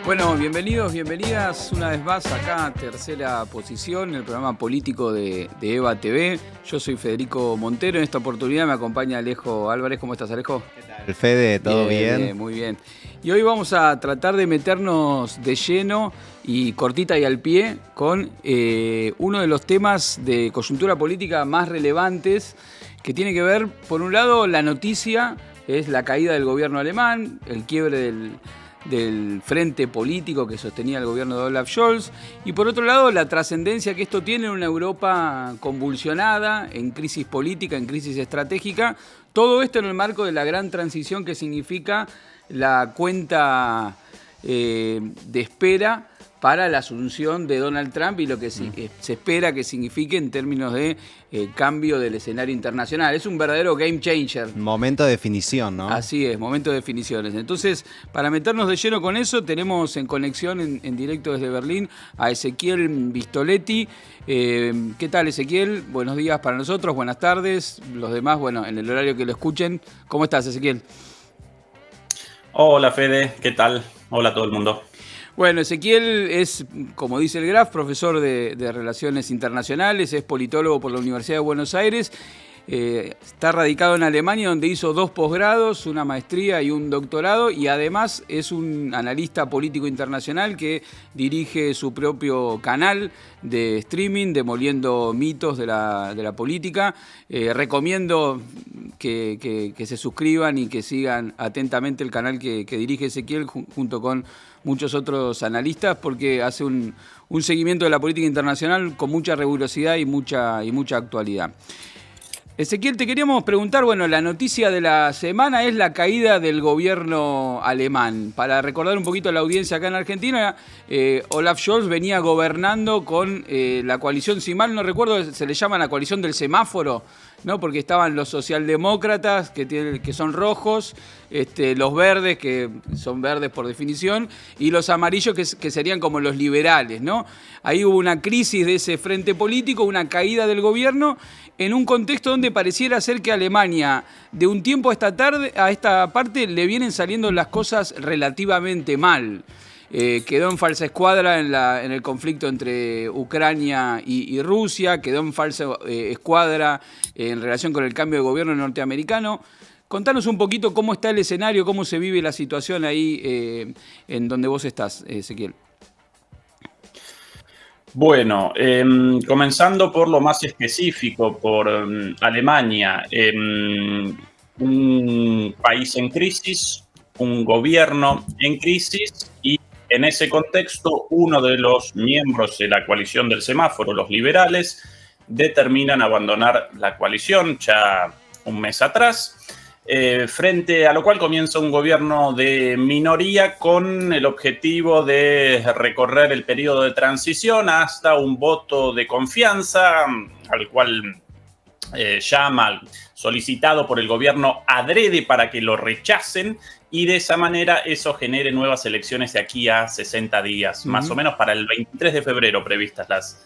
Bueno, bienvenidos, bienvenidas una vez más acá, tercera posición, en el programa político de EVA TV. Yo soy Federico Montero, en esta oportunidad me acompaña Alejo Álvarez. ¿Cómo estás, Alejo? ¿Qué tal, Fede? ¿Todo bien? Muy bien. Y hoy vamos a tratar de meternos de lleno y cortita y al pie con uno de los temas de coyuntura política más relevantes, que tiene que ver, por un lado, la noticia es la caída del gobierno alemán, el quiebre del frente político que sostenía el gobierno de Olaf Scholz, y por otro lado la trascendencia que esto tiene en una Europa convulsionada, en crisis política, en crisis estratégica, todo esto en el marco de la gran transición que significa la cuenta de espera para la asunción de Donald Trump y lo que se espera que signifique en términos de cambio del escenario internacional. Es un verdadero game changer. Momento de definición, ¿no? Así es, momento de definiciones. Entonces, para meternos de lleno con eso, tenemos en conexión en directo desde Berlín a Ezequiel Vistoletti. ¿Qué tal, Ezequiel? Buenos días para nosotros, buenas tardes. Los demás, bueno, en el horario que lo escuchen. ¿Cómo estás, Ezequiel? Hola, Fede, ¿qué tal? Hola a todo el mundo. Bueno, Ezequiel es, como dice el Graf, profesor de Relaciones Internacionales, es politólogo por la Universidad de Buenos Aires, está radicado en Alemania, donde hizo 2 posgrados, una maestría y un doctorado, y además es un analista político internacional que dirige su propio canal de streaming, Demoliendo Mitos de la Política. Recomiendo que se suscriban y que sigan atentamente el canal que dirige Ezequiel junto con muchos otros analistas, porque hace un seguimiento de la política internacional con mucha rigurosidad y mucha actualidad. Ezequiel, te queríamos preguntar, bueno, la noticia de la semana es la caída del gobierno alemán. Para recordar un poquito a la audiencia acá en Argentina, Olaf Scholz venía gobernando con la coalición, si mal no recuerdo, se le llama la coalición del semáforo, ¿no? Porque estaban los socialdemócratas, que son rojos, los verdes, que son verdes por definición, y los amarillos, que serían como los liberales, ¿no? Ahí hubo una crisis de ese frente político, una caída del gobierno, en un contexto donde pareciera ser que Alemania, de un tiempo a esta parte, le vienen saliendo las cosas relativamente mal. Quedó en falsa escuadra en el conflicto entre Ucrania y Rusia, quedó en falsa escuadra en relación con el cambio de gobierno norteamericano. Contanos un poquito cómo está el escenario, cómo se vive la situación ahí en donde vos estás, Ezequiel. Bueno, comenzando por lo más específico, por Alemania, un país en crisis, un gobierno en crisis, y en ese contexto uno de los miembros de la coalición del semáforo, los liberales, determinan abandonar la coalición ya un mes atrás. Frente a lo cual comienza un gobierno de minoría con el objetivo de recorrer el periodo de transición hasta un voto de confianza, al cual llama, solicitado por el gobierno adrede para que lo rechacen, y de esa manera eso genere nuevas elecciones de aquí a 60 días, más o menos para el 23 de febrero previstas las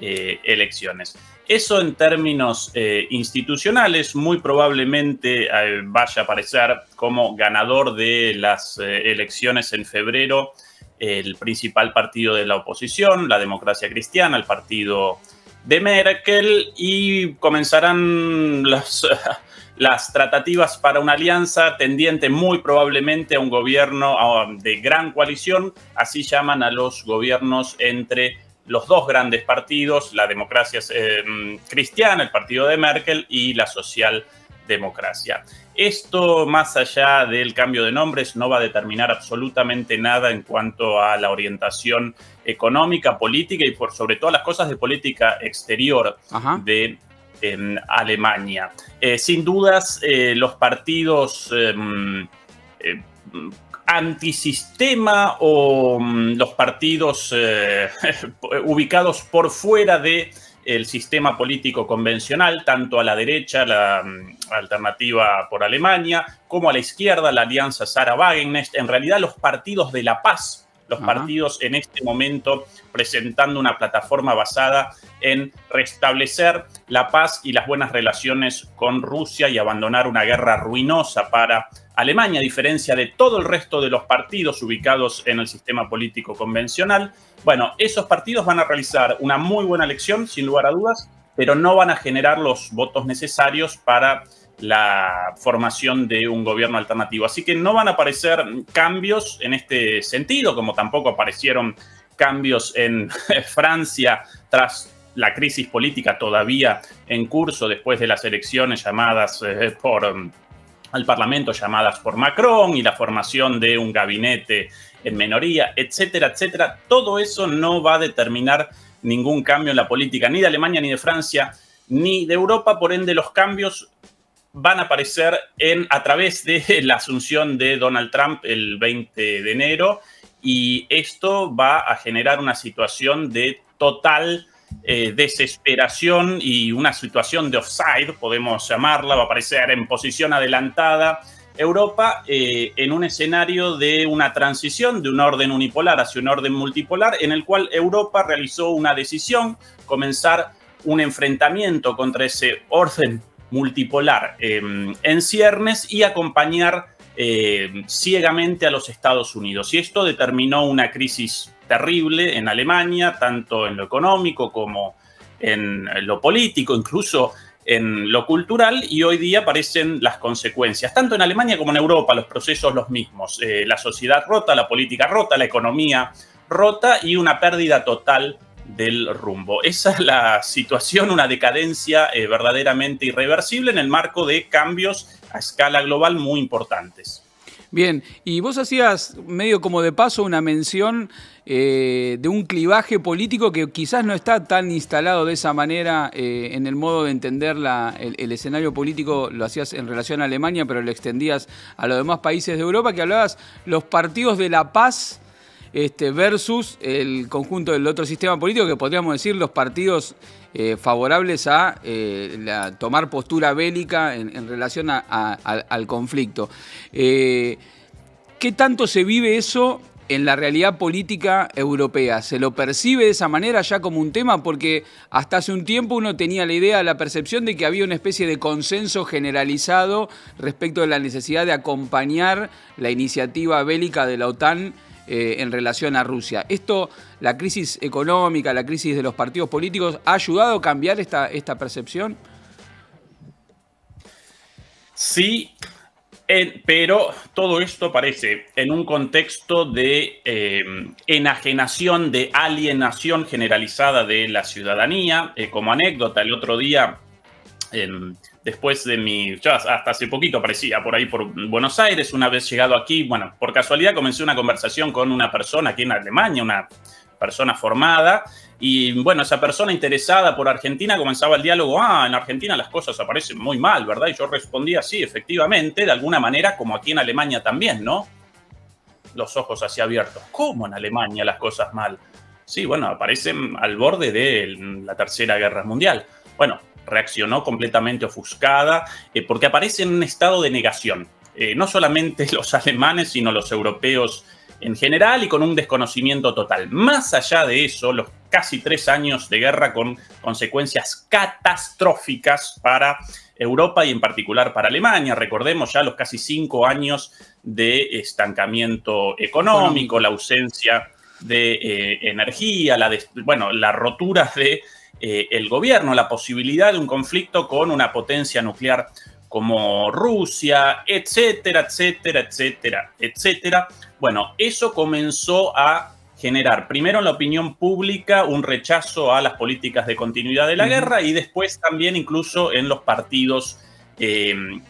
elecciones. Eso en términos institucionales muy probablemente vaya a aparecer como ganador de las elecciones en febrero el principal partido de la oposición, la Democracia Cristiana, el partido de Merkel, y comenzarán las tratativas para una alianza tendiente muy probablemente a un gobierno de gran coalición. Así llaman a los gobiernos entre los 2 grandes partidos, la Democracia Cristiana, el partido de Merkel, y la Socialdemocracia. Esto, más allá del cambio de nombres, no va a determinar absolutamente nada en cuanto a la orientación económica, política y sobre todas las cosas de política exterior de Alemania. Sin dudas, los partidos antisistema o los partidos ubicados por fuera del sistema político convencional, tanto a la derecha, la Alternativa por Alemania, como a la izquierda, la Alianza Sarah Wagenknecht, en realidad los partidos de la paz los partidos en este momento presentando una plataforma basada en restablecer la paz y las buenas relaciones con Rusia y abandonar una guerra ruinosa para Alemania, a diferencia de todo el resto de los partidos ubicados en el sistema político convencional. Bueno, esos partidos van a realizar una muy buena elección, sin lugar a dudas, pero no van a generar los votos necesarios para la formación de un gobierno alternativo. Así que no van a aparecer cambios en este sentido, como tampoco aparecieron cambios en Francia tras la crisis política todavía en curso después de las elecciones llamadas al Parlamento llamadas por Macron y la formación de un gabinete en minoría, etcétera, etcétera. Todo eso no va a determinar ningún cambio en la política ni de Alemania, ni de Francia, ni de Europa. Por ende, los cambios van a aparecer a través de la asunción de Donald Trump el 20 de enero y esto va a generar una situación de total desesperación y una situación de offside, podemos llamarla. Va a aparecer en posición adelantada Europa en un escenario de una transición de un orden unipolar hacia un orden multipolar, en el cual Europa realizó una decisión, comenzar un enfrentamiento contra ese orden multipolar en ciernes y acompañar ciegamente a los Estados Unidos. Y esto determinó una crisis terrible en Alemania, tanto en lo económico como en lo político, incluso en lo cultural, y hoy día aparecen las consecuencias, tanto en Alemania como en Europa, los procesos los mismos, la sociedad rota, la política rota, la economía rota y una pérdida total del rumbo. Esa es la situación, una decadencia verdaderamente irreversible en el marco de cambios a escala global muy importantes. Bien, y vos hacías medio como de paso una mención de un clivaje político que quizás no está tan instalado de esa manera en el modo de entender el escenario político. Lo hacías en relación a Alemania, pero lo extendías a los demás países de Europa, que hablabas los partidos de la paz versus el conjunto del otro sistema político, que podríamos decir los partidos favorables a tomar postura bélica en relación al conflicto. ¿Qué tanto se vive eso en la realidad política europea? ¿Se lo percibe de esa manera ya como un tema? Porque hasta hace un tiempo uno tenía la idea, la percepción de que había una especie de consenso generalizado respecto de la necesidad de acompañar la iniciativa bélica de la OTAN en relación a Rusia. ¿Esto, la crisis económica, la crisis de los partidos políticos, ha ayudado a cambiar esta percepción? Sí, pero todo esto aparece en un contexto de enajenación, de alienación generalizada de la ciudadanía. Como anécdota, el otro día, después de hasta hace poquito aparecía por ahí por Buenos Aires, una vez llegado aquí, bueno, por casualidad comencé una conversación con una persona aquí en Alemania, una persona formada, y bueno, esa persona interesada por Argentina comenzaba el diálogo, en Argentina las cosas aparecen muy mal, ¿verdad? Y yo respondía, sí, efectivamente, de alguna manera, como aquí en Alemania también, ¿no? Los ojos así abiertos. ¿Cómo en Alemania las cosas mal? Sí, bueno, aparecen al borde de la Tercera Guerra Mundial. Bueno, reaccionó completamente ofuscada, porque aparece en un estado de negación. No solamente los alemanes, sino los europeos en general, y con un desconocimiento total. Más allá de eso, los casi 3 años de guerra con consecuencias catastróficas para Europa y en particular para Alemania. Recordemos ya los casi 5 años de estancamiento económico, la ausencia de energía, la rotura de el gobierno, la posibilidad de un conflicto con una potencia nuclear como Rusia, etcétera, etcétera, etcétera, etcétera. Bueno, eso comenzó a generar, primero en la opinión pública, un rechazo a las políticas de continuidad de la guerra y después también incluso en los partidos,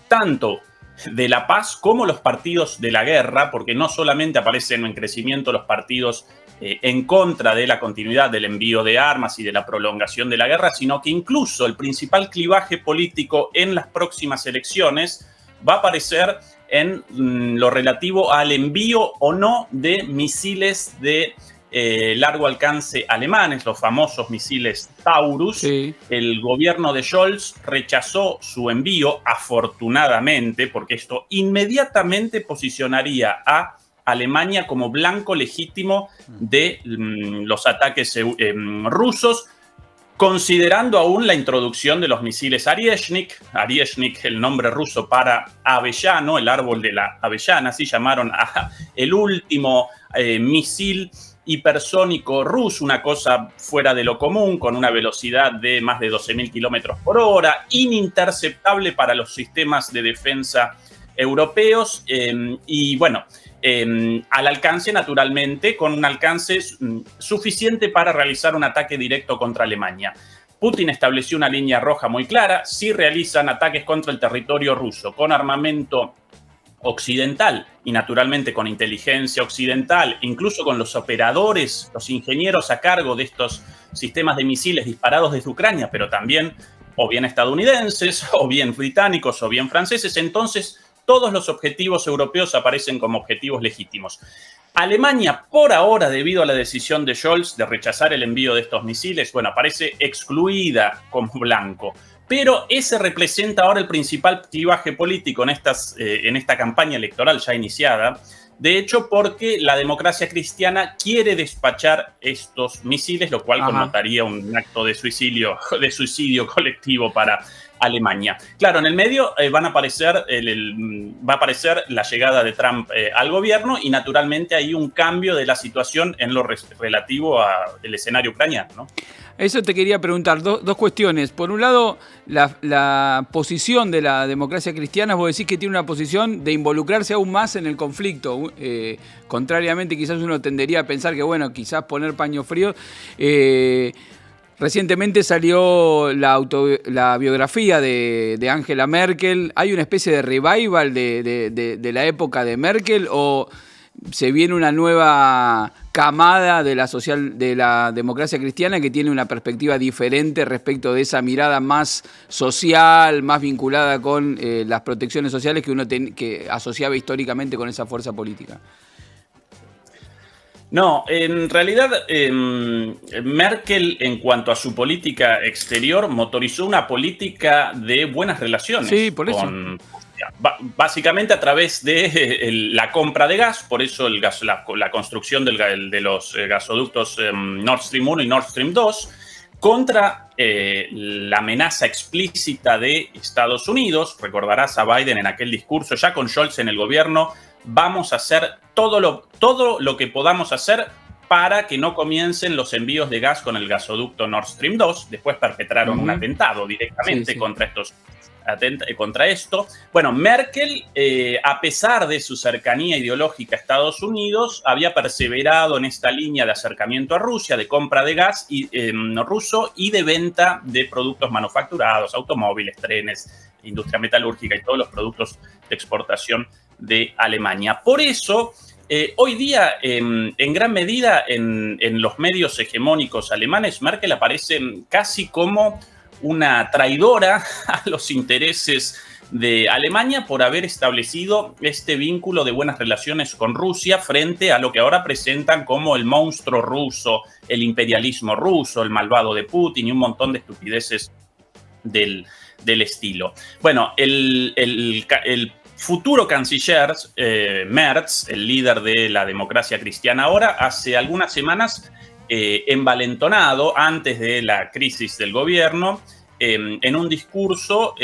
tanto de la paz como los partidos de la guerra, porque no solamente aparecen en crecimiento los partidos en contra de la continuidad del envío de armas y de la prolongación de la guerra, sino que incluso el principal clivaje político en las próximas elecciones va a aparecer en lo relativo al envío o no de misiles de largo alcance alemanes, los famosos misiles Taurus. Sí. El gobierno de Scholz rechazó su envío, afortunadamente, porque esto inmediatamente posicionaría a Alemania como blanco legítimo de los ataques rusos, considerando aún la introducción de los misiles Oryezhnik, el nombre ruso para avellano, el árbol de la avellana, así llamaron el último misil hipersónico ruso, una cosa fuera de lo común, con una velocidad de más de 12.000 kilómetros por hora, ininterceptable para los sistemas de defensa europeos y bueno, al alcance, naturalmente, con un alcance suficiente para realizar un ataque directo contra Alemania. Putin estableció una línea roja muy clara: si realizan ataques contra el territorio ruso con armamento occidental y naturalmente con inteligencia occidental, incluso con los operadores, los ingenieros a cargo de estos sistemas de misiles disparados desde Ucrania, pero también o bien estadounidenses, o bien británicos, o bien franceses, entonces todos los objetivos europeos aparecen como objetivos legítimos. Alemania, por ahora, debido a la decisión de Scholz de rechazar el envío de estos misiles, bueno, aparece excluida como blanco. Pero ese representa ahora el principal clivaje político en esta campaña electoral ya iniciada. De hecho, porque la democracia cristiana quiere despachar estos misiles, lo cual connotaría un acto de suicidio colectivo para Alemania. Claro, en el medio va a aparecer la llegada de Trump al gobierno y naturalmente hay un cambio de la situación en lo relativo al escenario ucraniano, ¿no? Eso te quería preguntar, dos cuestiones. Por un lado, la posición de la democracia cristiana, vos decís que tiene una posición de involucrarse aún más en el conflicto. Contrariamente, quizás uno tendería a pensar que, bueno, quizás poner paño frío. Recientemente salió la biografía de Angela Merkel. ¿Hay una especie de revival de la época de Merkel o se viene una nueva camada de la democracia cristiana que tiene una perspectiva diferente respecto de esa mirada más social, más vinculada con las protecciones sociales que uno que asociaba históricamente con esa fuerza política? No, en realidad Merkel, en cuanto a su política exterior, motorizó una política de buenas relaciones. Sí, por eso. Básicamente a través de la compra de gas, por eso la construcción de los gasoductos Nord Stream 1 y Nord Stream 2, contra la amenaza explícita de Estados Unidos. Recordarás a Biden en aquel discurso, ya con Scholz en el gobierno: vamos a hacer todo lo que podamos hacer para que no comiencen los envíos de gas con el gasoducto Nord Stream 2. Después perpetraron un atentado directamente contra esto. Bueno, Merkel, a pesar de su cercanía ideológica a Estados Unidos, había perseverado en esta línea de acercamiento a Rusia, de compra de gas ruso y de venta de productos manufacturados, automóviles, trenes, industria metalúrgica y todos los productos de exportación de Alemania. Por eso, hoy día, en gran medida, en los medios hegemónicos alemanes, Merkel aparece casi como una traidora a los intereses de Alemania por haber establecido este vínculo de buenas relaciones con Rusia frente a lo que ahora presentan como el monstruo ruso, el imperialismo ruso, el malvado de Putin y un montón de estupideces del estilo. Bueno, el futuro canciller Merz, el líder de la democracia cristiana ahora, hace algunas semanas, envalentonado antes de la crisis del gobierno, en un discurso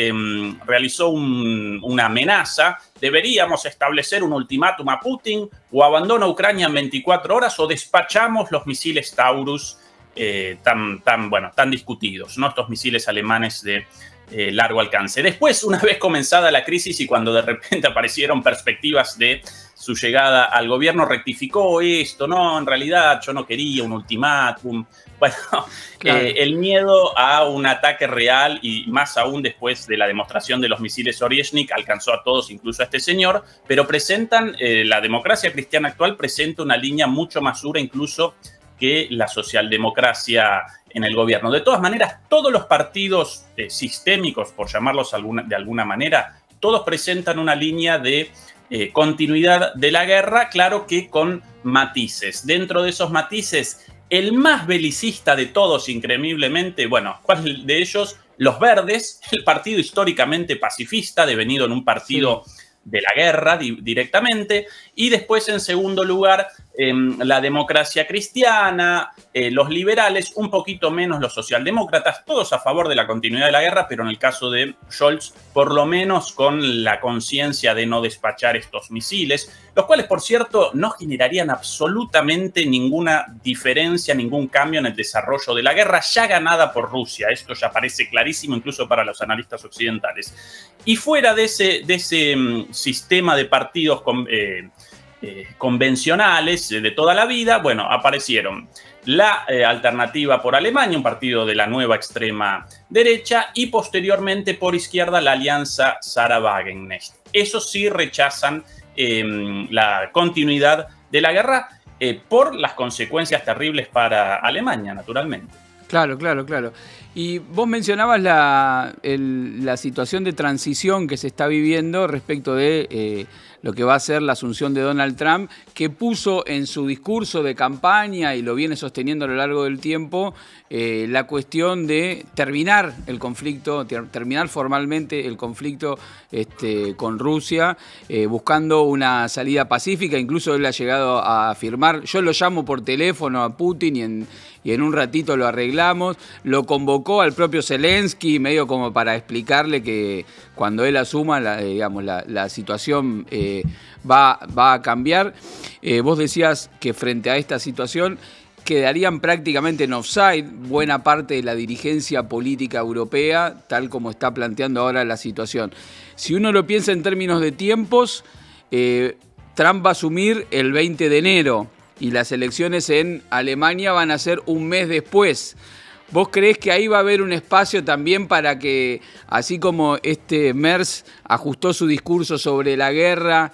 realizó una amenaza: deberíamos establecer un ultimátum a Putin, o abandona Ucrania en 24 horas o despachamos los misiles Taurus tan discutidos, ¿no? Estos misiles alemanes de largo alcance. Después, una vez comenzada la crisis y cuando de repente aparecieron perspectivas de su llegada al gobierno, rectificó esto: no, en realidad yo no quería un ultimátum. Bueno, claro. El miedo a un ataque real, y más aún después de la demostración de los misiles Oryezhnik, alcanzó a todos, incluso a este señor, pero la democracia cristiana actual presenta una línea mucho más dura incluso que la socialdemocracia en el gobierno. De todas maneras, todos los partidos sistémicos, por llamarlos de alguna manera, todos presentan una línea de continuidad de la guerra, claro que con matices. Dentro de esos matices, el más belicista de todos, increíblemente, bueno, ¿cuál de ellos? Los Verdes, el partido históricamente pacifista, devenido en un partido de la guerra directamente, y después en segundo lugar la democracia cristiana, los liberales, un poquito menos los socialdemócratas, todos a favor de la continuidad de la guerra, pero en el caso de Scholz, por lo menos con la conciencia de no despachar estos misiles, los cuales, por cierto, no generarían absolutamente ninguna diferencia, ningún cambio en el desarrollo de la guerra ya ganada por Rusia. Esto ya parece clarísimo incluso para los analistas occidentales. Y fuera de ese sistema de partidos convencionales de toda la vida, bueno, aparecieron la Alternativa por Alemania, un partido de la nueva extrema derecha, y posteriormente por izquierda la Alianza Sarah Wagenknecht. Esos sí rechazan la continuidad de la guerra por las consecuencias terribles para Alemania, naturalmente. Claro. Y vos mencionabas la situación de transición que se está viviendo respecto de lo que va a ser la asunción de Donald Trump, que puso en su discurso de campaña, y lo viene sosteniendo a lo largo del tiempo, la cuestión de terminar el conflicto, terminar formalmente el conflicto con Rusia, buscando una salida pacífica. Incluso él ha llegado a afirmar: yo lo llamo por teléfono a Putin y en un ratito lo arreglamos. Lo convocó al propio Zelensky, medio como para explicarle que cuando él asuma la situación va a cambiar. Vos decías que frente a esta situación quedarían prácticamente en offside buena parte de la dirigencia política europea, tal como está planteando ahora la situación. Si uno lo piensa en términos de tiempos, Trump va a asumir el 20 de enero y las elecciones en Alemania van a ser un mes después. ¿Vos creés que ahí va a haber un espacio también para que, así como Merz ajustó su discurso sobre la guerra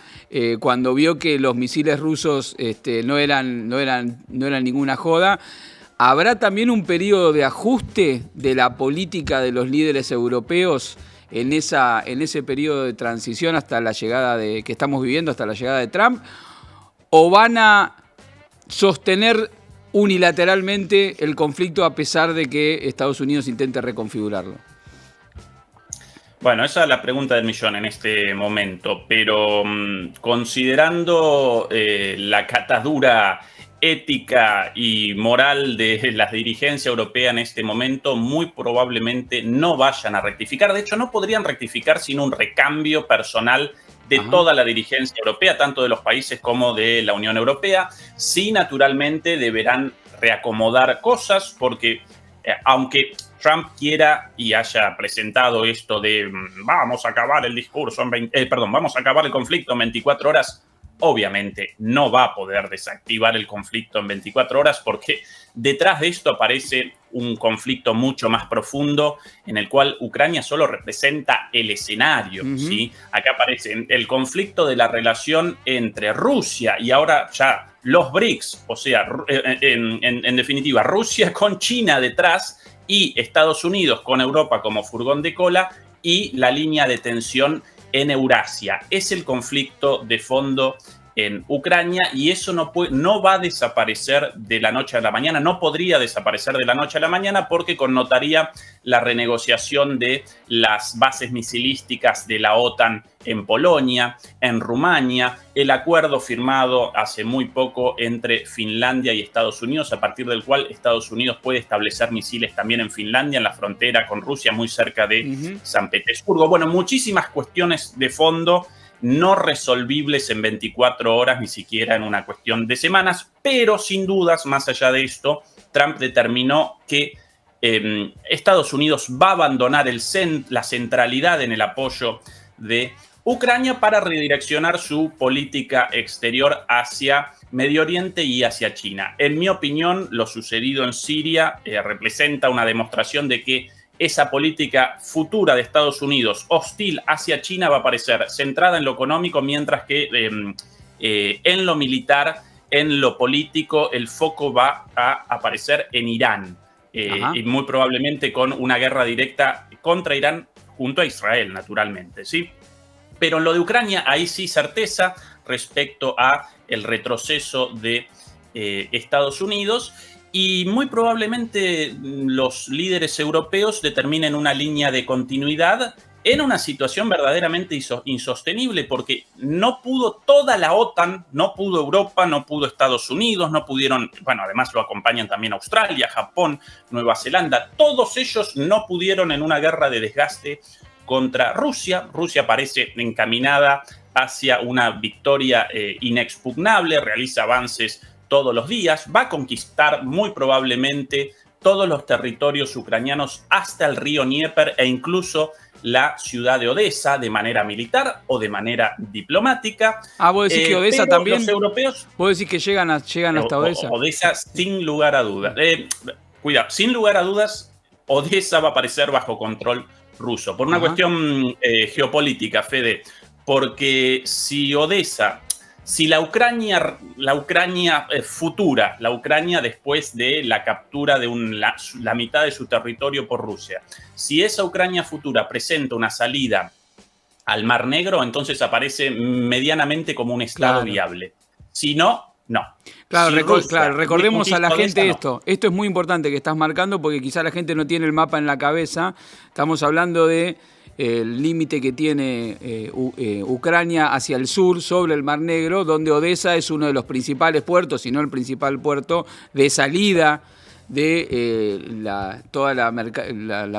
cuando vio que los misiles rusos no eran ninguna joda, habrá también un periodo de ajuste de la política de los líderes europeos en ese periodo de transición hasta la llegada que estamos viviendo, hasta la llegada de Trump? ¿O van a sostener unilateralmente el conflicto a pesar de que Estados Unidos intente reconfigurarlo? Bueno, esa es la pregunta del millón en este momento, pero considerando la catadura ética y moral de la dirigencia europea en este momento, muy probablemente no vayan a rectificar. De hecho, no podrían rectificar sin un recambio personal de toda la dirigencia europea, tanto de los países como de la Unión Europea. Sí, naturalmente deberán reacomodar cosas, porque aunque Trump quiera y haya presentado esto de vamos a acabar el discurso vamos a acabar el conflicto en 24 horas, obviamente no va a poder desactivar el conflicto en 24 horas, porque detrás de esto aparece un conflicto mucho más profundo en el cual Ucrania solo representa el escenario, ¿sí? Acá aparece el conflicto de la relación entre Rusia y ahora ya los BRICS, o sea, en definitiva, Rusia con China detrás y Estados Unidos con Europa como furgón de cola, y la línea de tensión en Eurasia. Es el conflicto de fondo en Ucrania, y eso no va a desaparecer de la noche a la mañana, no podría desaparecer de la noche a la mañana, porque connotaría la renegociación de las bases misilísticas de la OTAN en Polonia, en Rumania, el acuerdo firmado hace muy poco entre Finlandia y Estados Unidos, a partir del cual Estados Unidos puede establecer misiles también en Finlandia, en la frontera con Rusia, muy cerca de San Petersburgo. Bueno, muchísimas cuestiones de fondo no resolvibles en 24 horas, ni siquiera en una cuestión de semanas, pero sin dudas, más allá de esto, Trump determinó que Estados Unidos va a abandonar la centralidad en el apoyo de Ucrania para redireccionar su política exterior hacia Medio Oriente y hacia China. En mi opinión, lo sucedido en Siria representa una demostración de que esa política futura de Estados Unidos hostil hacia China va a parecer centrada en lo económico, mientras que en lo militar, en lo político, el foco va a aparecer en Irán. Y muy probablemente con una guerra directa contra Irán junto a Israel, naturalmente, ¿sí? Pero en lo de Ucrania, ahí sí certeza respecto a el retroceso de Estados Unidos. Y muy probablemente los líderes europeos determinen una línea de continuidad en una situación verdaderamente insostenible, porque no pudo toda la OTAN, no pudo Europa, no pudo Estados Unidos, no pudieron, bueno, además lo acompañan también Australia, Japón, Nueva Zelanda, todos ellos no pudieron en una guerra de desgaste contra Rusia. Rusia parece encaminada hacia una victoria inexpugnable, realiza avances todos los días, va a conquistar muy probablemente todos los territorios ucranianos hasta el río Dnieper e incluso la ciudad de Odessa de manera militar o de manera diplomática. Vos decís que Odessa también. Los europeos. Vos decís que llegan hasta Odessa. Odessa, sin lugar a dudas. Cuidado, sin lugar a dudas, Odessa va a aparecer bajo control ruso. Por una cuestión geopolítica, Fede. Porque si Odessa. Si la Ucrania futura, la Ucrania después de la captura de la mitad de su territorio por Rusia, si esa Ucrania futura presenta una salida al Mar Negro, entonces aparece medianamente como un estado viable. Si no, no. Claro, recordemos a la gente esto. Esto es muy importante que estás marcando porque quizá la gente no tiene el mapa en la cabeza. Estamos hablando de el límite que tiene Ucrania hacia el sur sobre el Mar Negro, donde Odessa es uno de los principales puertos, si no el principal puerto de salida de toda la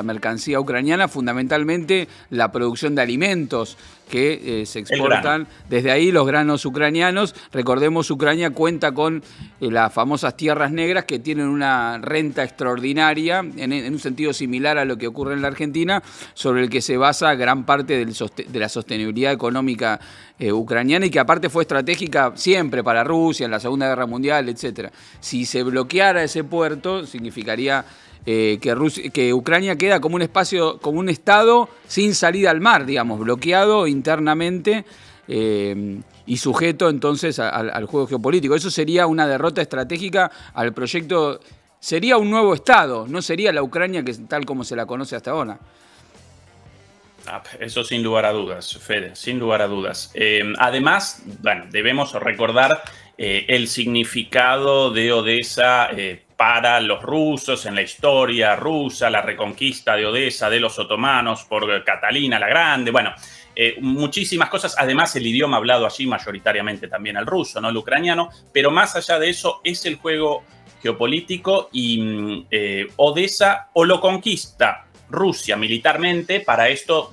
mercancía ucraniana, fundamentalmente la producción de alimentos que se exportan desde ahí, los granos ucranianos. Recordemos, Ucrania cuenta con las famosas tierras negras que tienen una renta extraordinaria, en un sentido similar a lo que ocurre en la Argentina, sobre el que se basa gran parte de la sostenibilidad económica ucraniana y que aparte fue estratégica siempre para Rusia en la Segunda Guerra Mundial, etc. Si se bloqueara ese puerto, significaría que Ucrania queda como un espacio, como un estado sin salida al mar, digamos, bloqueado internamente y sujeto entonces al juego geopolítico. Eso sería una derrota estratégica al proyecto, sería un nuevo estado, no sería la Ucrania tal como se la conoce hasta ahora. Eso sin lugar a dudas, Fede, sin lugar a dudas. Además, bueno, debemos recordar el significado de Odessa para los rusos en la historia rusa, la reconquista de Odessa de los otomanos por Catalina la Grande, bueno, muchísimas cosas. Además, el idioma hablado allí mayoritariamente también el ruso, no el ucraniano, pero más allá de eso es el juego geopolítico y Odessa o lo conquista Rusia militarmente. Para esto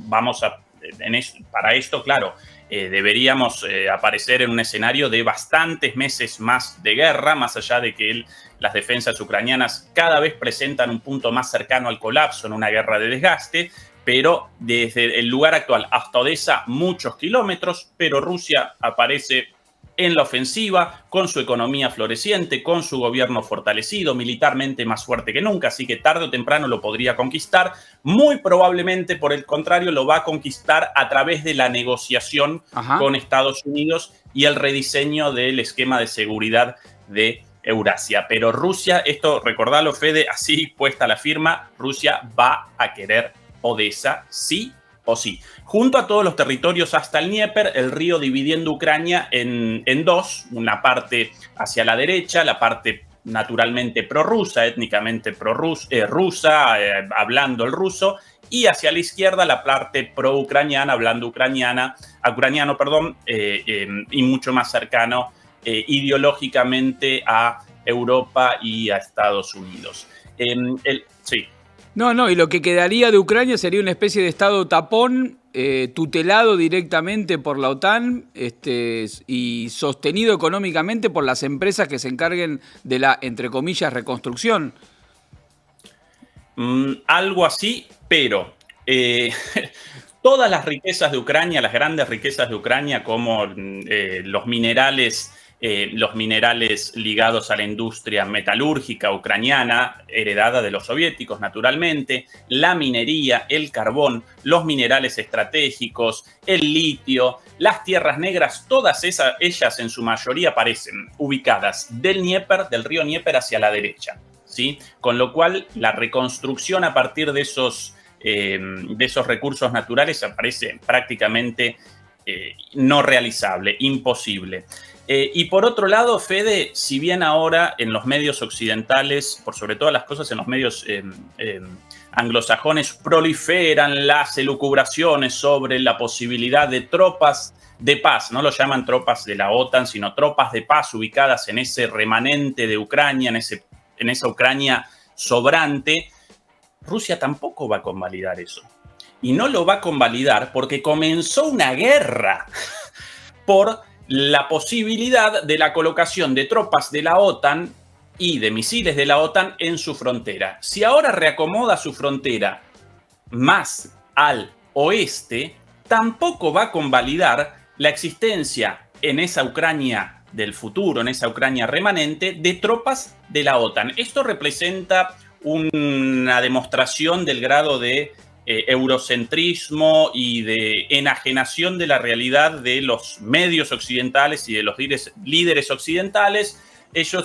claro, deberíamos aparecer en un escenario de bastantes meses más de guerra, más allá de que las defensas ucranianas cada vez presentan un punto más cercano al colapso en una guerra de desgaste, pero desde el lugar actual hasta Odessa muchos kilómetros, pero Rusia aparece en la ofensiva, con su economía floreciente, con su gobierno fortalecido, militarmente más fuerte que nunca, así que tarde o temprano lo podría conquistar. Muy probablemente, por el contrario, lo va a conquistar a través de la negociación con Estados Unidos y el rediseño del esquema de seguridad de Eurasia. Pero Rusia, esto recordalo, Fede, así puesta la firma, Rusia va a querer Odessa, sí o sí. Junto a todos los territorios hasta el Dnieper, el río dividiendo Ucrania en dos, una parte hacia la derecha, la parte naturalmente prorrusa, étnicamente rusa, hablando el ruso, y hacia la izquierda la parte pro-ucraniana, hablando ucraniano, y mucho más cercano ideológicamente a Europa y a Estados Unidos. Sí. No, y lo que quedaría de Ucrania sería una especie de estado tapón, tutelado directamente por la OTAN y sostenido económicamente por las empresas que se encarguen de la, entre comillas, reconstrucción. Algo así, pero todas las riquezas de Ucrania, las grandes riquezas de Ucrania, como los minerales ligados a la industria metalúrgica ucraniana, heredada de los soviéticos naturalmente, la minería, el carbón, los minerales estratégicos, el litio, las tierras negras, todas ellas en su mayoría aparecen ubicadas del río Dnieper hacia la derecha, ¿sí? Con lo cual la reconstrucción a partir de esos recursos naturales aparece prácticamente no realizable, imposible. Y por otro lado, Fede, si bien ahora en los medios occidentales, por sobre todas las cosas en los medios anglosajones proliferan las elucubraciones sobre la posibilidad de tropas de paz. No lo llaman tropas de la OTAN, sino tropas de paz ubicadas en ese remanente de Ucrania, en esa Ucrania sobrante. Rusia tampoco va a convalidar eso. Y no lo va a convalidar porque comenzó una guerra por la posibilidad de la colocación de tropas de la OTAN y de misiles de la OTAN en su frontera. Si ahora reacomoda su frontera más al oeste, tampoco va a convalidar la existencia en esa Ucrania del futuro, en esa Ucrania remanente, de tropas de la OTAN. Esto representa una demostración del grado de eurocentrismo y de enajenación de la realidad de los medios occidentales y de los líderes occidentales.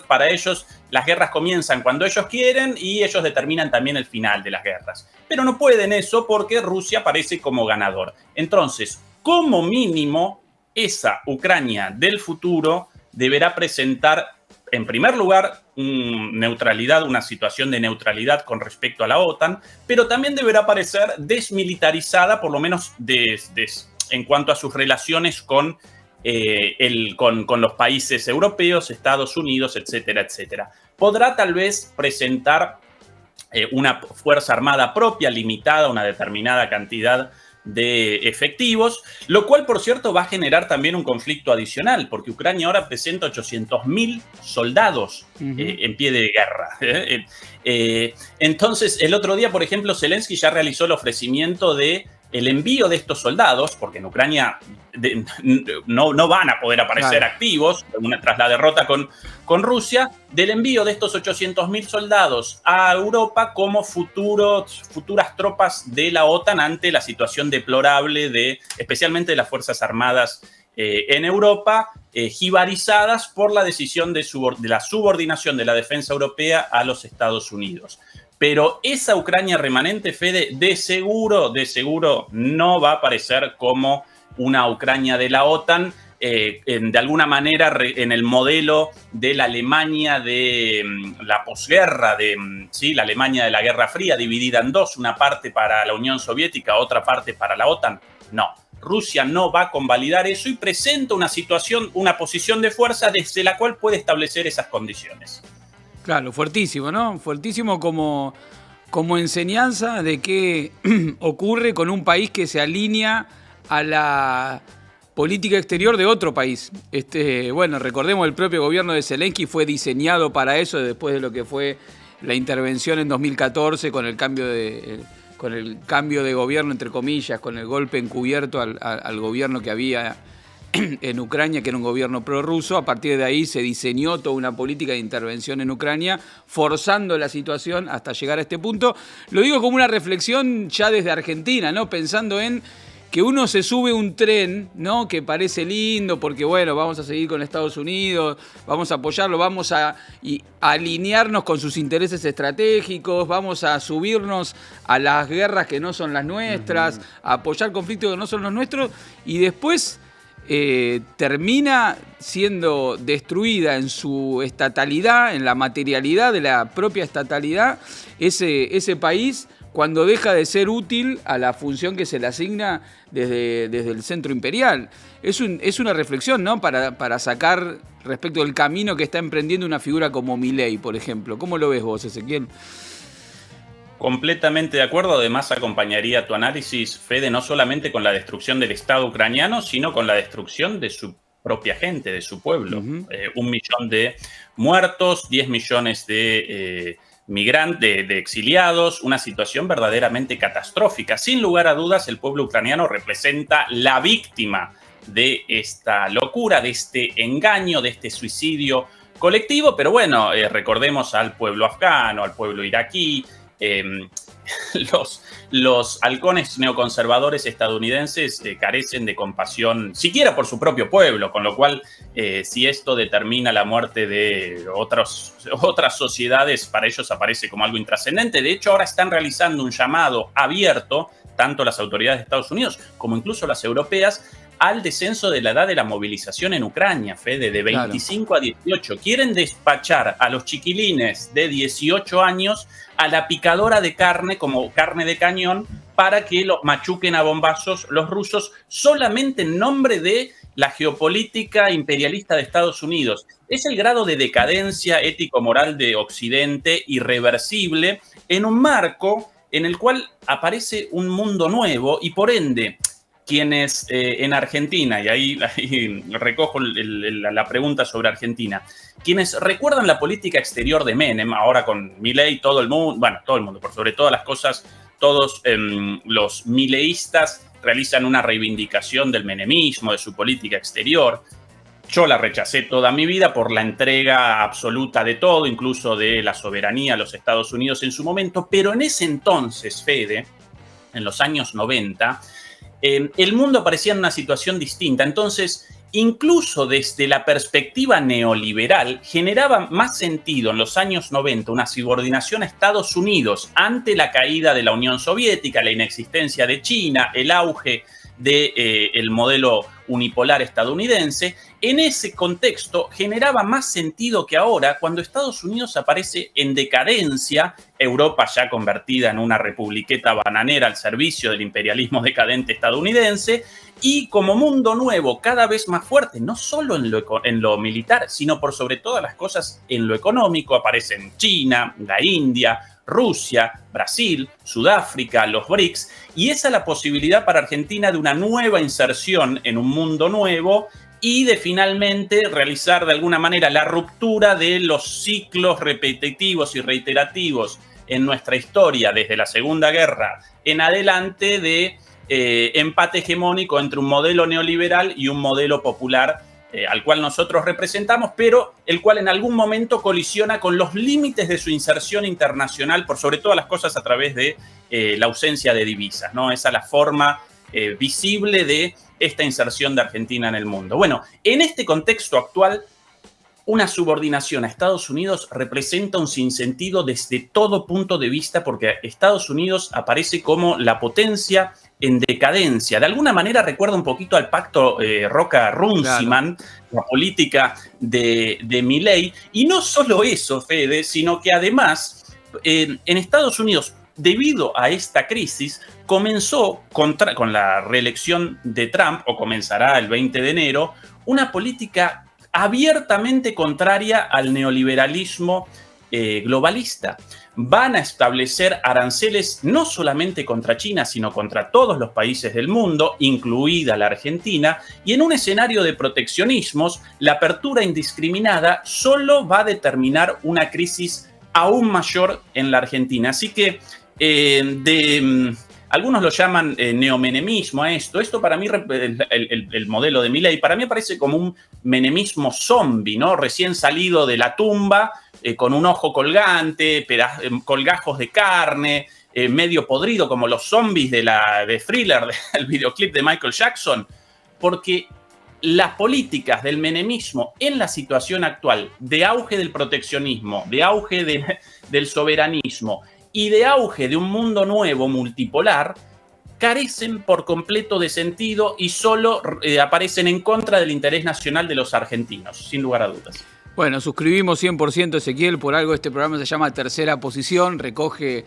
Para ellos, las guerras comienzan cuando ellos quieren y ellos determinan también el final de las guerras. Pero no pueden eso porque Rusia aparece como ganador. Entonces, como mínimo, esa Ucrania del futuro deberá presentar, en primer lugar, una situación de neutralidad con respecto a la OTAN, pero también deberá aparecer desmilitarizada, por lo menos en cuanto a sus relaciones con los países europeos, Estados Unidos, etcétera, etcétera. Podrá tal vez presentar una fuerza armada propia, limitada a una determinada cantidad de efectivos, lo cual, por cierto, va a generar también un conflicto adicional, porque Ucrania ahora presenta 800.000 soldados en pie de guerra. Entonces, el otro día, por ejemplo, Zelensky ya realizó el ofrecimiento de el envío de estos soldados, porque en Ucrania no van a poder aparecer activos tras la derrota con Rusia, del envío de estos 800.000 soldados a Europa como futuras tropas de la OTAN ante la situación deplorable especialmente de las Fuerzas Armadas en Europa, jibarizadas por la decisión de la subordinación de la defensa europea a los Estados Unidos. Pero esa Ucrania remanente, Fede, de seguro no va a aparecer como una Ucrania de la OTAN, de alguna manera en el modelo de la Alemania de la posguerra, la Alemania de la Guerra Fría, dividida en dos, una parte para la Unión Soviética, otra parte para la OTAN. No, Rusia no va a convalidar eso y presenta una posición de fuerza desde la cual puede establecer esas condiciones. Claro, fuertísimo, ¿no? Fuertísimo como enseñanza de qué ocurre con un país que se alinea a la política exterior de otro país. Bueno, recordemos, el propio gobierno de Zelensky fue diseñado para eso después de lo que fue la intervención en 2014 con el cambio de gobierno, entre comillas, con el golpe encubierto al gobierno que había en Ucrania, que era un gobierno prorruso. A partir de ahí se diseñó toda una política de intervención en Ucrania, forzando la situación hasta llegar a este punto. Lo digo como una reflexión ya desde Argentina, ¿no? Pensando en que uno se sube un tren, ¿no? Que parece lindo porque, bueno, vamos a seguir con Estados Unidos, vamos a apoyarlo, vamos a alinearnos con sus intereses estratégicos, vamos a subirnos a las guerras que no son las nuestras, a apoyar conflictos que no son los nuestros, y después termina siendo destruida en su estatalidad, en la materialidad de la propia estatalidad, ese país, cuando deja de ser útil a la función que se le asigna desde el centro imperial. Es una reflexión, ¿no? Para sacar respecto del camino que está emprendiendo una figura como Milei, por ejemplo. ¿Cómo lo ves vos, Ezequiel? Completamente de acuerdo. Además, acompañaría tu análisis, Fede, no solamente con la destrucción del Estado ucraniano, sino con la destrucción de su propia gente, de su pueblo. 1 millón de muertos, 10 millones de migrantes, de exiliados, una situación verdaderamente catastrófica. Sin lugar a dudas, el pueblo ucraniano representa la víctima de esta locura, de este engaño, de este suicidio colectivo. Pero bueno, recordemos al pueblo afgano, al pueblo iraquí. Los halcones neoconservadores estadounidenses carecen de compasión siquiera por su propio pueblo, con lo cual si esto determina la muerte de otras sociedades, para ellos aparece como algo intrascendente. De hecho, ahora están realizando un llamado abierto, tanto las autoridades de Estados Unidos como incluso las europeas, al descenso de la edad de la movilización en Ucrania, Fede, de 25 a 18. Quieren despachar a los chiquilines de 18 años a la picadora de carne como carne de cañón para que los machuquen a bombazos los rusos solamente en nombre de la geopolítica imperialista de Estados Unidos. Es el grado de decadencia ético-moral de Occidente irreversible en un marco en el cual aparece un mundo nuevo y por ende quienes en Argentina, y ahí recojo la pregunta sobre Argentina, quienes recuerdan la política exterior de Menem, ahora con Milei, todo el mundo, por sobre todas las cosas, todos los mileístas realizan una reivindicación del menemismo, de su política exterior. Yo la rechacé toda mi vida por la entrega absoluta de todo, incluso de la soberanía a los Estados Unidos en su momento, pero en ese entonces, Fede, en los años 90, el mundo parecía en una situación distinta. Entonces, incluso desde la perspectiva neoliberal, generaba más sentido en los años 90 una subordinación a Estados Unidos ante la caída de la Unión Soviética, la inexistencia de China, el auge del modelo unipolar estadounidense. En ese contexto generaba más sentido que ahora, cuando Estados Unidos aparece en decadencia, Europa ya convertida en una republiqueta bananera al servicio del imperialismo decadente estadounidense, y como mundo nuevo cada vez más fuerte, no solo en lo militar, sino por sobre todas las cosas en lo económico. Aparecen China, la India, Rusia, Brasil, Sudáfrica, los BRICS, y esa es la posibilidad para Argentina de una nueva inserción en un mundo nuevo y de finalmente realizar de alguna manera la ruptura de los ciclos repetitivos y reiterativos en nuestra historia desde la Segunda Guerra en adelante de empate hegemónico entre un modelo neoliberal y un modelo popular al cual nosotros representamos, pero el cual en algún momento colisiona con los límites de su inserción internacional, por sobre todas las cosas a través de la ausencia de divisas, ¿no? Esa es la forma visible de esta inserción de Argentina en el mundo. Bueno, en este contexto actual, una subordinación a Estados Unidos representa un sinsentido desde todo punto de vista, porque Estados Unidos aparece como la potencia en decadencia. De alguna manera recuerda un poquito al pacto Roca-Runciman, claro, la política de Milei. Y no solo eso, Fede, sino que además en Estados Unidos, debido a esta crisis, comenzó con la reelección de Trump, o comenzará el 20 de enero, una política abiertamente contraria al neoliberalismo globalista. Van a establecer aranceles no solamente contra China, sino contra todos los países del mundo, incluida la Argentina, y en un escenario de proteccionismos, la apertura indiscriminada solo va a determinar una crisis aún mayor en la Argentina. Así que algunos lo llaman neomenemismo a esto. Esto para mí, el modelo de Milei, para mí parece como un menemismo zombie, ¿no? Recién salido de la tumba, con un ojo colgante, colgajos de carne, medio podrido, como los zombies de Thriller, del videoclip de Michael Jackson, porque las políticas del menemismo en la situación actual, de auge del proteccionismo, de auge del soberanismo y de auge de un mundo nuevo multipolar, carecen por completo de sentido y solo aparecen en contra del interés nacional de los argentinos, sin lugar a dudas. Bueno, suscribimos 100%, Ezequiel, por algo este programa se llama Tercera Posición, recoge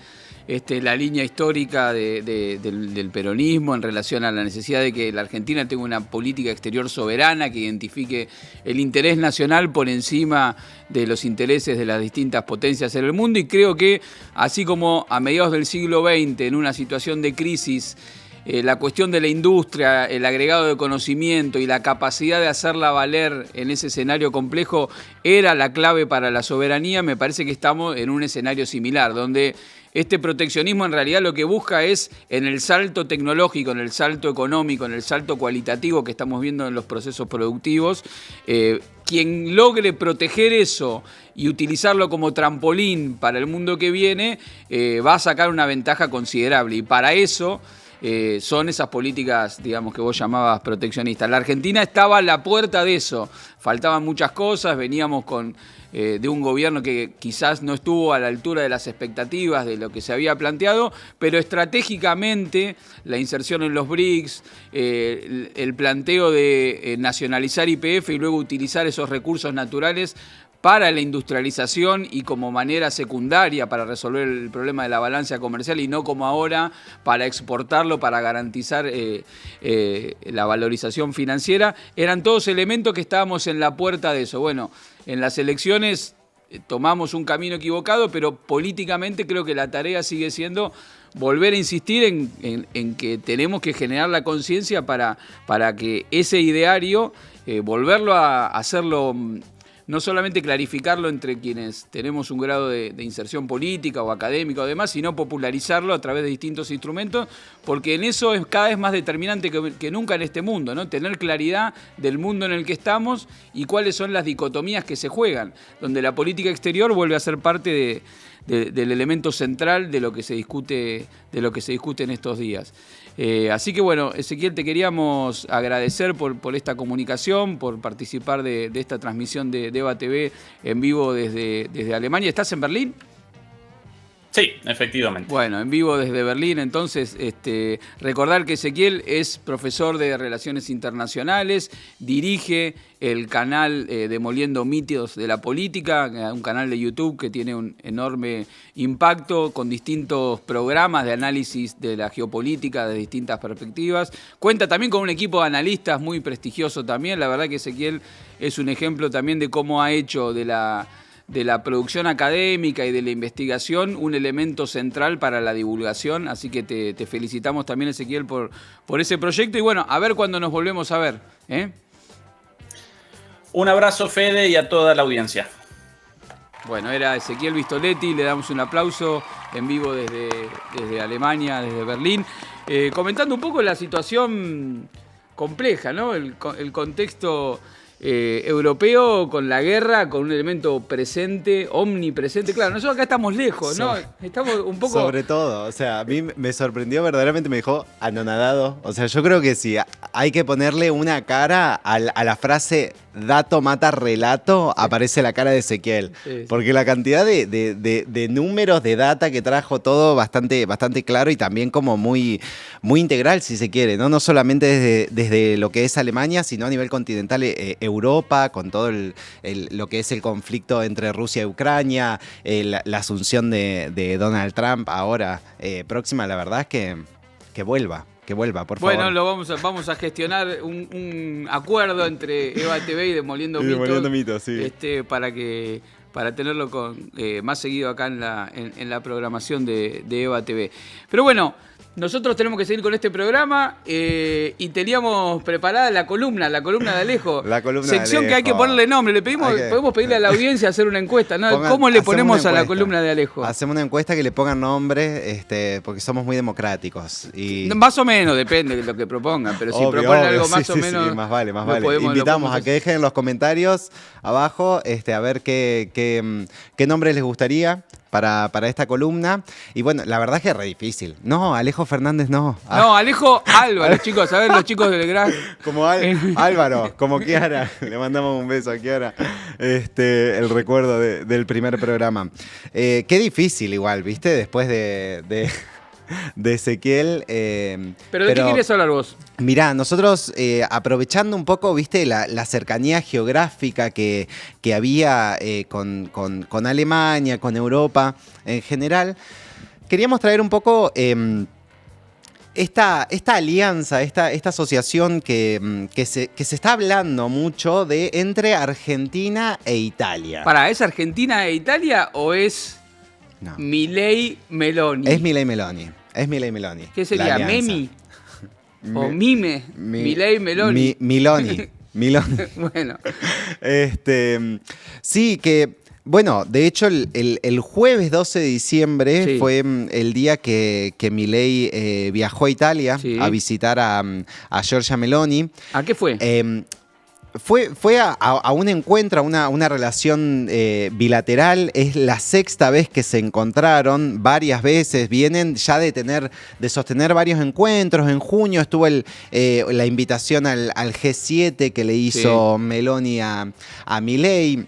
la línea histórica del peronismo en relación a la necesidad de que la Argentina tenga una política exterior soberana que identifique el interés nacional por encima de los intereses de las distintas potencias en el mundo, y creo que así como a mediados del siglo XX, en una situación de crisis, la cuestión de la industria, el agregado de conocimiento y la capacidad de hacerla valer en ese escenario complejo era la clave para la soberanía, me parece que estamos en un escenario similar, donde este proteccionismo en realidad lo que busca es, en el salto tecnológico, en el salto económico, en el salto cualitativo que estamos viendo en los procesos productivos, quien logre proteger eso y utilizarlo como trampolín para el mundo que viene, va a sacar una ventaja considerable. Y para eso son esas políticas, digamos, que vos llamabas proteccionistas. La Argentina estaba a la puerta de eso, faltaban muchas cosas, veníamos de un gobierno que quizás no estuvo a la altura de las expectativas de lo que se había planteado, pero estratégicamente la inserción en los BRICS, el planteo de nacionalizar YPF y luego utilizar esos recursos naturales para la industrialización y como manera secundaria para resolver el problema de la balanza comercial y no como ahora para exportarlo, para garantizar la valorización financiera, eran todos elementos que estábamos en la puerta de eso. Bueno, en las elecciones tomamos un camino equivocado, pero políticamente creo que la tarea sigue siendo volver a insistir en que tenemos que generar la conciencia para que ese ideario, volverlo a hacerlo, no solamente clarificarlo entre quienes tenemos un grado de inserción política o académica o demás, sino popularizarlo a través de distintos instrumentos, porque en eso es cada vez más determinante que nunca en este mundo, ¿no? Tener claridad del mundo en el que estamos y cuáles son las dicotomías que se juegan, donde la política exterior vuelve a ser parte del elemento central de lo que se discute en estos días. Así que bueno, Ezequiel, te queríamos agradecer por esta comunicación, por participar de esta transmisión de EVA TV en vivo desde Alemania. ¿Estás en Berlín? Sí, efectivamente. Bueno, en vivo desde Berlín, entonces, recordar que Ezequiel es profesor de Relaciones Internacionales, dirige el canal Demoliendo Mitos de la Política, un canal de YouTube que tiene un enorme impacto con distintos programas de análisis de la geopolítica de distintas perspectivas. Cuenta también con un equipo de analistas muy prestigioso también. La verdad que Ezequiel es un ejemplo también de cómo ha hecho de la producción académica y de la investigación un elemento central para la divulgación, así que te felicitamos también, Ezequiel, por ese proyecto y bueno, a ver cuándo nos volvemos a ver. Un abrazo, Fede, y a toda la audiencia. Bueno, era Ezequiel Vistoletti, le damos un aplauso en vivo desde Alemania, desde Berlín, comentando un poco la situación compleja, ¿no? El contexto europeo con la guerra, con un elemento presente, omnipresente. Claro, nosotros acá estamos lejos, ¿no? Estamos un poco... Sobre todo, o sea, a mí me sorprendió verdaderamente, me dejó anonadado. O sea, yo creo que sí, hay que ponerle una cara a la frase dato mata relato, aparece la cara de Ezequiel. Sí. Porque la cantidad de números, de data que trajo todo bastante claro y también como muy integral, si se quiere, ¿no? No solamente desde lo que es Alemania, sino a nivel continental, Europa, con todo lo que es el conflicto entre Rusia y Ucrania, la asunción de Donald Trump ahora próxima, la verdad es que vuelva. Que vuelva, por favor. Bueno, vamos a gestionar un acuerdo entre EVA TV y Demoliendo Mitos, sí. para tenerlo más seguido acá en la programación de EVA TV. Pero bueno, nosotros tenemos que seguir con este programa y teníamos preparada la columna de Alejo. La columna sección de Alejo. Que hay que ponerle nombre. Podemos pedirle a la audiencia hacer una encuesta, ¿no? ¿Cómo le ponemos a la columna de Alejo? Hacemos una encuesta que le pongan nombre, porque somos muy democráticos. Y... Más o menos, depende de lo que propongan, pero si proponen algo más o menos... Sí, más vale. Invitamos a que dejen en los comentarios abajo a ver qué nombre les gustaría para esta columna. Y bueno, la verdad es que es re difícil. No, Alejo Fernández no. No, Alejo Álvaro, chicos. A ver, los chicos del Graf. Como Álvaro, como Kiara. Le mandamos un beso a Kiara. El recuerdo del primer programa. Qué difícil igual, ¿viste? Después de Ezequiel. ¿Pero de qué querés hablar vos? Mirá, nosotros aprovechando un poco, viste, la cercanía geográfica que había con Alemania, con Europa en general, queríamos traer un poco esta alianza, esta asociación que se está hablando mucho entre Argentina e Italia. ¿Es Argentina e Italia o es Milei Meloni? Es Milei Meloni. ¿Qué sería? ¿Memi? ¿O Mime? Milei Meloni. Miloni. Bueno. Sí, que... Bueno, de hecho, el jueves 12 de diciembre fue el día que Milei viajó a Italia a visitar a Giorgia Meloni. ¿A qué fue? fue a un encuentro, a una relación bilateral. Es la sexta vez que se encontraron, varias veces. Vienen ya de sostener varios encuentros. En junio estuvo la invitación al G7 que le hizo Meloni a Milei.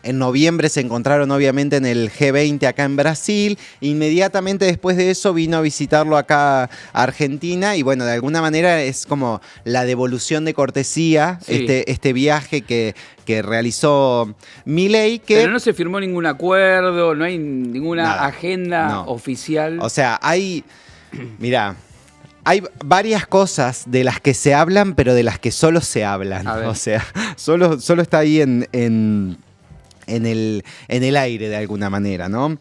En noviembre se encontraron obviamente en el G20 acá en Brasil. Inmediatamente después de eso vino a visitarlo acá a Argentina. Y bueno, de alguna manera es como la devolución de cortesía, este viaje que realizó Milei. Pero no se firmó ningún acuerdo, no hay ninguna agenda oficial. O sea, mirá, hay varias cosas de las que se hablan, pero de las que solo se hablan. O sea, solo está ahí en el aire de alguna manera, ¿no?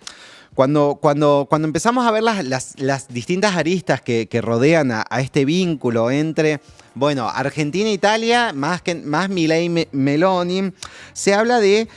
Cuando empezamos a ver las distintas aristas que rodean a este vínculo entre, bueno, Argentina e Italia, más Milei Meloni, se habla de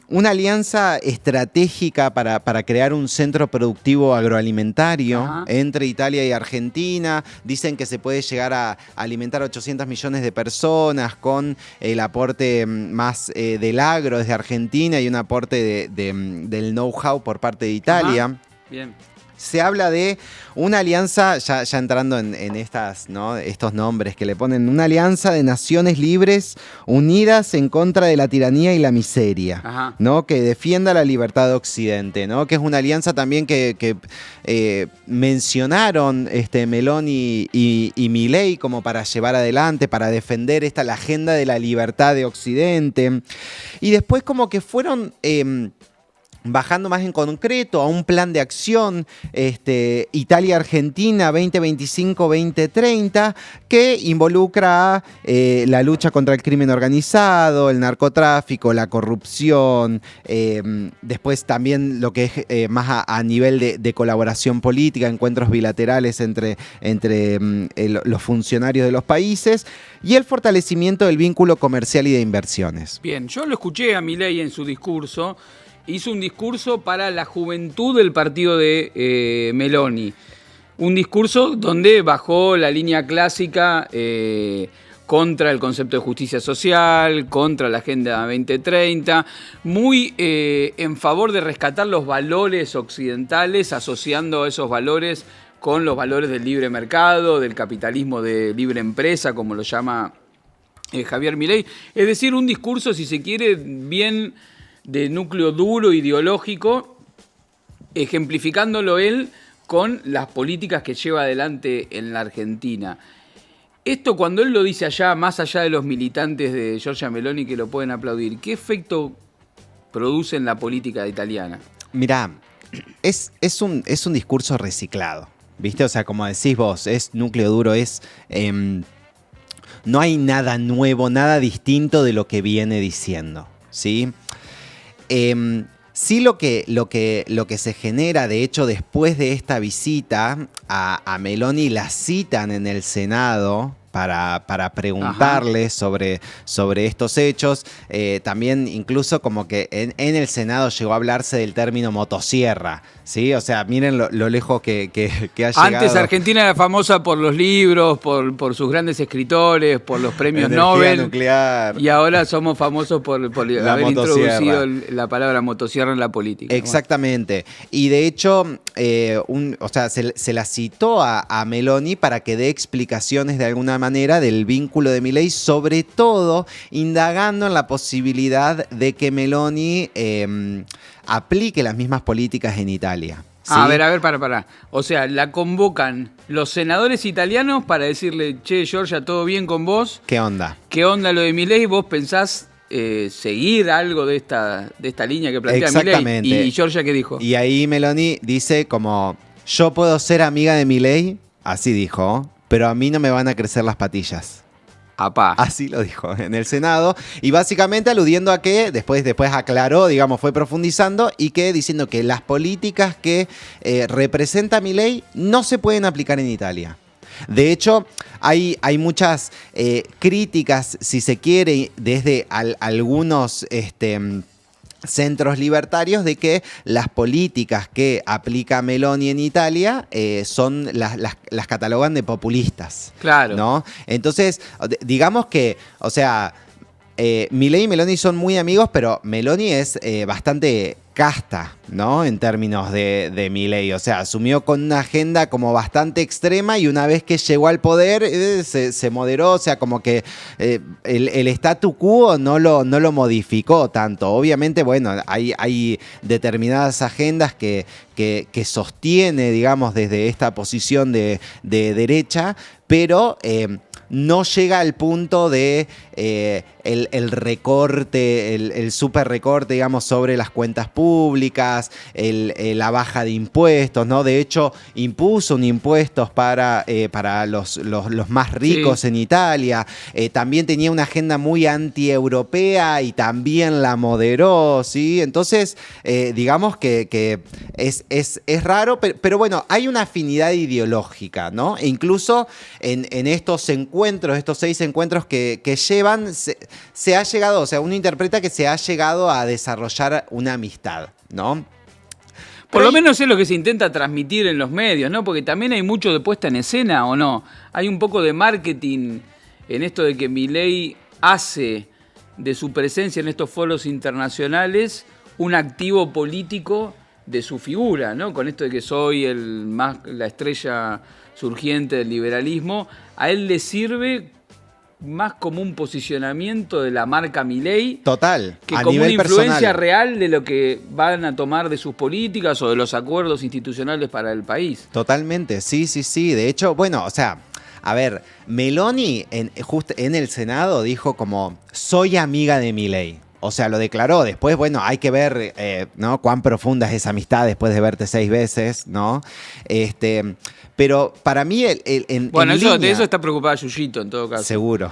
una alianza estratégica para crear un centro productivo agroalimentario entre Italia y Argentina. Dicen que se puede llegar a alimentar 800 millones de personas con el aporte más del agro desde Argentina y un aporte del know-how por parte de Italia. Bien. Se habla de una alianza, ya entrando en estas, ¿no? Estos nombres que le ponen, una alianza de naciones libres unidas en contra de la tiranía y la miseria, ¿no? Que defienda la libertad de Occidente, ¿no? Que es una alianza también que mencionaron Meloni y Milei como para llevar adelante, para defender la agenda de la libertad de Occidente. Y después como que fueron bajando más en concreto a un plan de acción Italia-Argentina 2025-2030 que involucra la lucha contra el crimen organizado, el narcotráfico, la corrupción, después también lo que es más a nivel de colaboración política, encuentros bilaterales entre los funcionarios de los países y el fortalecimiento del vínculo comercial y de inversiones. Bien, yo lo escuché a Milei en su discurso. Hizo un discurso para la juventud del partido de Meloni. Un discurso donde bajó la línea clásica contra el concepto de justicia social, contra la Agenda 2030, muy en favor de rescatar los valores occidentales, asociando esos valores con los valores del libre mercado, del capitalismo de libre empresa, como lo llama Javier Milei. Es decir, un discurso, si se quiere, bien de núcleo duro, ideológico, ejemplificándolo él con las políticas que lleva adelante en la Argentina. Esto, cuando él lo dice allá, más allá de los militantes de Giorgia Meloni que lo pueden aplaudir, ¿qué efecto produce en la política italiana? Mirá, es un discurso reciclado, ¿viste? O sea, como decís vos, es núcleo duro, no hay nada nuevo, nada distinto de lo que viene diciendo, ¿sí? Sí, lo que se genera, de hecho, después de esta visita a Meloni, la citan en el Senado para preguntarle sobre estos hechos. También incluso como que en el Senado llegó a hablarse del término motosierra, ¿sí? O sea, miren lo lejos que ha llegado. Antes Argentina era famosa por los libros, por sus grandes escritores, por los premios Energía Nobel. Nuclear. Y ahora somos famosos por haber introducido la palabra motosierra en la política. Exactamente. Y de hecho, se la citó a Meloni para que dé explicaciones de alguna manera del vínculo de Milei, sobre todo indagando en la posibilidad de que Meloni aplique las mismas políticas en Italia. ¿Sí? A ver, para. O sea, la convocan los senadores italianos para decirle, che, Giorgia, ¿todo bien con vos? ¿Qué onda? ¿Qué onda lo de Milei? ¿Vos pensás seguir algo de esta línea que plantea Milei? Exactamente. ¿Y Giorgia qué dijo? Y ahí Meloni dice como, yo puedo ser amiga de Milei, así dijo, pero a mí no me van a crecer las patillas. Apá. Así lo dijo en el Senado, y básicamente aludiendo a que después aclaró, digamos, fue profundizando, y que diciendo que las políticas que representa Milei no se pueden aplicar en Italia. De hecho, hay muchas críticas, si se quiere, desde algunos centros libertarios, de que las políticas que aplica Meloni en Italia las catalogan de populistas. Claro. ¿No? Entonces, digamos que, o sea, Milei y Meloni son muy amigos, pero Meloni es bastante casta, ¿no? En términos de Milei. O sea, asumió con una agenda como bastante extrema y una vez que llegó al poder se moderó. O sea, como que el statu quo no lo modificó tanto. Obviamente, bueno, hay determinadas agendas que sostiene, digamos, desde esta posición de derecha, pero no llega al punto de el recorte, el super recorte, digamos, sobre las cuentas públicas, la baja de impuestos, ¿no? De hecho, impuso un impuesto para los más ricos en Italia. También tenía una agenda muy anti-europea y también la moderó, ¿sí? Entonces, digamos que es raro, pero bueno, hay una afinidad ideológica, ¿no? E incluso en estos 6 encuentros que llevan, se ha llegado, o sea, uno interpreta que se ha llegado a desarrollar una amistad, ¿no? Por lo menos es lo que se intenta transmitir en los medios, ¿no? Porque también hay mucho de puesta en escena, ¿o no? Hay un poco de marketing en esto de que Milei hace de su presencia en estos foros internacionales un activo político de su figura, ¿no? Con esto de que soy la estrella surgiente del liberalismo, a él le sirve más como un posicionamiento de la marca Milei. Total, que a como nivel una influencia personal. real de lo que van a tomar de sus políticas o de los acuerdos institucionales para el país. Totalmente, sí. De hecho, bueno, o sea, a ver, Meloni justo en el Senado dijo como, soy amiga de Milei. O sea, lo declaró. Después, bueno, hay que ver, ¿no? Cuán profunda es esa amistad después de verte 6 veces, ¿no? Pero para mí, bueno, de eso está preocupada Yuyito en todo caso. Seguro.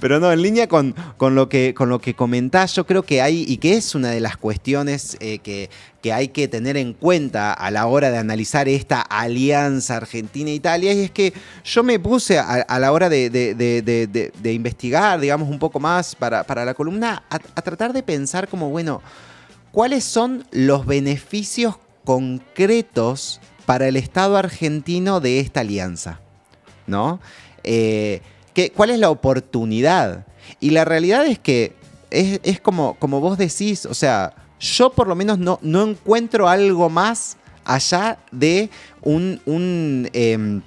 Pero no, en línea con lo que comentás, yo creo que hay, y que es una de las cuestiones que hay que tener en cuenta a la hora de analizar esta alianza Argentina-Italia, y es que yo me puse a la hora de investigar, digamos, un poco más para la columna, a tratar de pensar como, bueno, ¿cuáles son los beneficios concretos para el Estado argentino de esta alianza? ¿No? ¿Cuál es la oportunidad? Y la realidad es que es como vos decís, o sea, yo por lo menos no encuentro algo más allá de un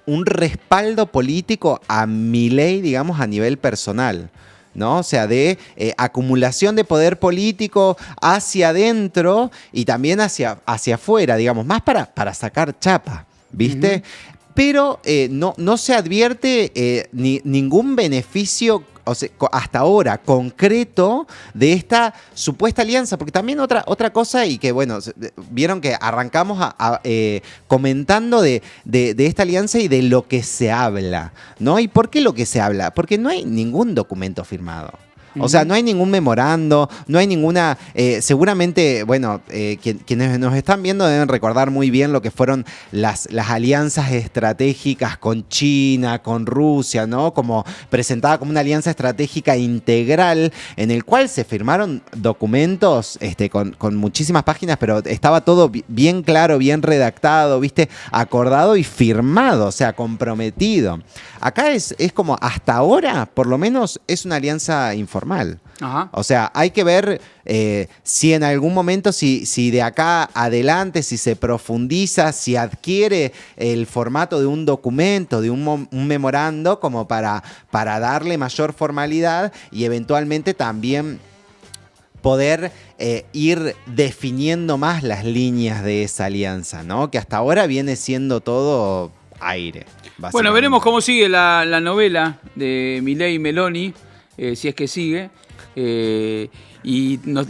respaldo político a Milei, digamos, a nivel personal, ¿no? O sea, de acumulación de poder político hacia adentro y también hacia afuera, digamos, más para sacar chapa, ¿viste? Uh-huh. Pero no se advierte ningún beneficio, o sea, hasta ahora, concreto de esta supuesta alianza. Porque también otra cosa, y que bueno, vieron que arrancamos comentando de esta alianza y de lo que se habla, ¿no? ¿Y por qué lo que se habla? Porque no hay ningún documento firmado. O sea, no hay ningún memorando, no hay ninguna... seguramente, bueno, quienes nos están viendo deben recordar muy bien lo que fueron las alianzas estratégicas con China, con Rusia, ¿no? Como presentada como una alianza estratégica integral en el cual se firmaron documentos con muchísimas páginas, pero estaba todo bien claro, bien redactado, ¿viste? Acordado y firmado, o sea, comprometido. Acá es como hasta ahora, por lo menos, es una alianza informal. Ajá. O sea, hay que ver si en algún momento, si de acá adelante, si se profundiza, si adquiere el formato de un documento, de un memorando, como para darle mayor formalidad y eventualmente también poder ir definiendo más las líneas de esa alianza, ¿no? Que hasta ahora viene siendo todo aire. Bueno, veremos cómo sigue la novela de Milei y Meloni. Si es que sigue, y nos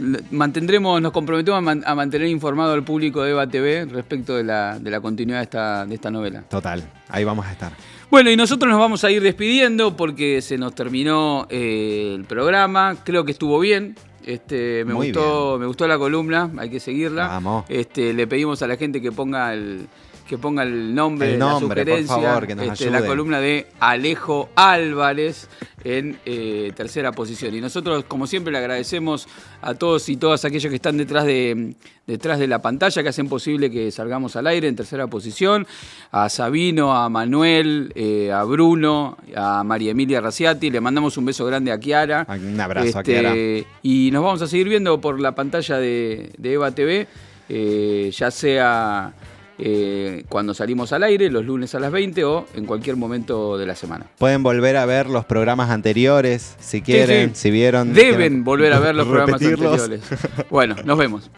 comprometemos a mantener informado al público de EVA TV respecto de la continuidad de esta novela. Total, ahí vamos a estar. Bueno, y nosotros nos vamos a ir despidiendo porque se nos terminó el programa. Creo que estuvo bien. Me gustó la columna, hay que seguirla. Vamos. Le pedimos a la gente que ponga que ponga el nombre, El nombre, la sugerencia, por favor, que nos la ayuden. columna de Alejo Álvarez en tercera posición. Y nosotros, como siempre, le agradecemos a todos y todas aquellos que están detrás de la pantalla, que hacen posible que salgamos al aire en tercera posición, a Sabino, a Manuel, a Bruno, a María Emilia Raciati. Le mandamos un beso grande a Kiara. Un abrazo a Kiara. Y nos vamos a seguir viendo por la pantalla de Eva TV, ya sea cuando salimos al aire, los lunes a las 20 o en cualquier momento de la semana. Pueden volver a ver los programas anteriores, si quieren, Sí. si vieron. Deben volver a ver los programas repetirlos. anteriores. Bueno, nos vemos.